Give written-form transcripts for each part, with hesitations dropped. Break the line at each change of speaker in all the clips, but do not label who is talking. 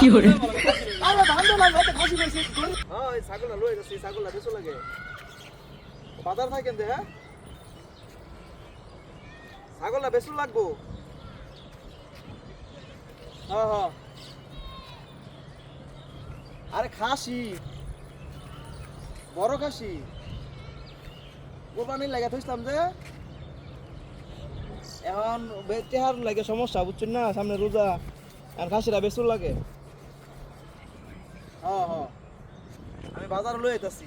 কি করে
আরে বান্ধব না ভাই খাসি লইছে হ্যাঁ এই ছাগলটা লই গেছে ছাগলটা বেশি লাগে বাজার থাকেন দে হ্যাঁ ছাগলটা বেশি লাগবো হ্যাঁ হ্যাঁ আরে খাসি বড় খাসি কোরবানি লাগা থইছিলাম যে এখন বেচার লাগে সমস্যা বুঝছেন না সামনে রোজা আর খাসিরা বেশি লাগে হ্যাঁ হ্যাঁ আমি বাজার লই আইতাছি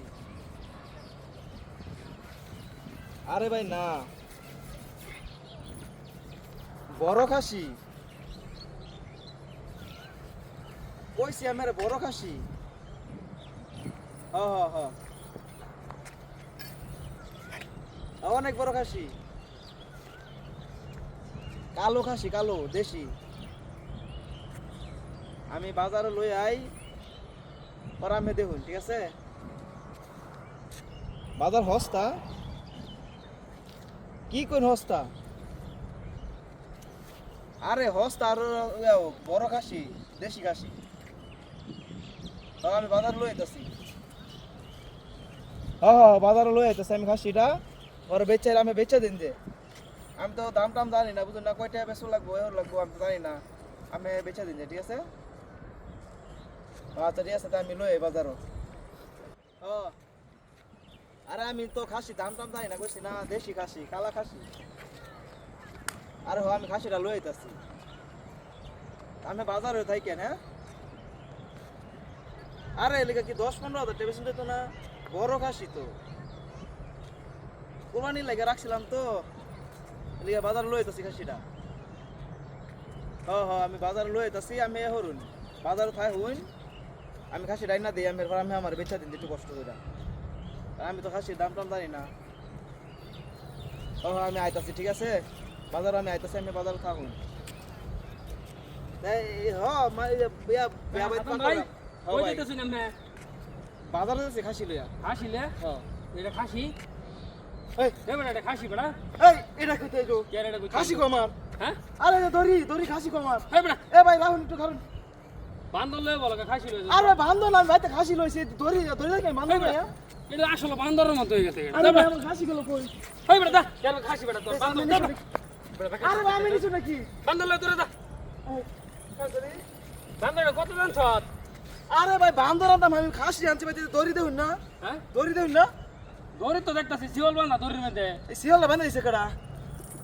আরে ভাই না বড় খাসি কইছি আমার বড় খাসি হ্যাঁ হ্যাঁ হ্যাঁ অনেক বড় খাসি কালো খাসি কালো দেশি আমি বাজারে লই আই পরে আমি দেখুন ঠিক আছে বাজার হস্তা কি কোন হস্তা আরে হস্তা আর বড় খাসি দেশি খাসি আমি বাজার লই আইতাছি হ্যাঁ হ্যাঁ বাজারে লই আইতাছি আমি খাসিটা পরে বেচে আমি বেচে দিন যে আমি তো দাম টাম জানি না বুঝুন না কয়টা বেশি লাগবো এর লাগবো আমি তো জানি না আমি বেচে দিন যে ঠিক আছে আচ্ছা ঠিক আছে তা আমি লই বাজারও হ্যাঁ আরে আমি তো খাসি দাম টাম জানি না কইছি না দেশি খাসি কালা খাসি আরে হ্যাঁ আমি খাসিটা লই আইতাছি আমি বাজারে থাই কেন হ্যাঁ আরে এলাকা কি 10-15 হাজার টাকা বেশি দিত না বড় খাসি তো কোরবানি লাগে রাখছিলাম তো এলাকা বাজার লই আইতাছি খাসিটা হ্যাঁ হ্যাঁ আমি বাজার লই আইতাছি আমি হরুন বাজারে থাই হইন আমি খাসি ডাইনা দিই আমি এরপর আমি আমার বেচা দিন একটু কষ্ট করে আমি তো খাসির দাম টাম জানি না ও আমি আইতাছি ঠিক আছে বাজার আমি আইতাছি আমি বাজারে থাকুন বাজারে যাচ্ছি খাসি লইয়া
খাসি লে
হ্যাঁ
এটা খাসি
এই
দেবেন এটা খাসি বড়া
এই এটা কইতে যাও
কেন এটা কইতে
খাসি কমার
হ্যাঁ
আরে দড়ি দড়ি খাসি কমার
এই বড়া
এ ভাই রাহুল একটু কারণ
বান্দর লয়ে বলো খাসি লয়ে
আরে বান্ধব না ভাই তো খাসি লইছে দড়ি দড়ি লাগে বান্ধব না
এটা আসলে বান্দরের মতো হয়ে গেছে
আরে ভাই আমার খাসি গুলো কই
এই বড়া দা কেন খাসি বড়া তোর বান্দর দা
আরে ভাই আমি নিছু নাকি
বান্দর লয়ে তোরে দা
এই
বান্দর কত দাম ছ
আরে ভাই বান্দর আনতাম আমি খাসি আনছি ভাই দড়ি দেউন না
হ্যাঁ
দড়ি দেউন না
দড়ি তো দেখতাছি শিওল বান্দা দড়ির মধ্যে
এই শিয়ালটা বানাইছে কেডা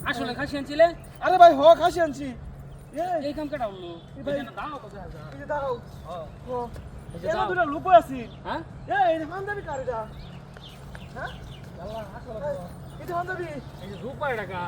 আসলে খাসি আনছিলে
আরে ভাই হ খাসি আনছি
এই কাম কেডা হলো
এই ভাই-
দাও কত আছে
এই যে দাও
হ্যাঁ
ও
এই যে
এরা
দাও।
দুটো লুকো আছে
হ্যাঁ
এই বান্ধবী কার এটা হ্যাঁ
আল্লাহ আসলে
এটা বান্ধবী
এই যে রূপায় টাকা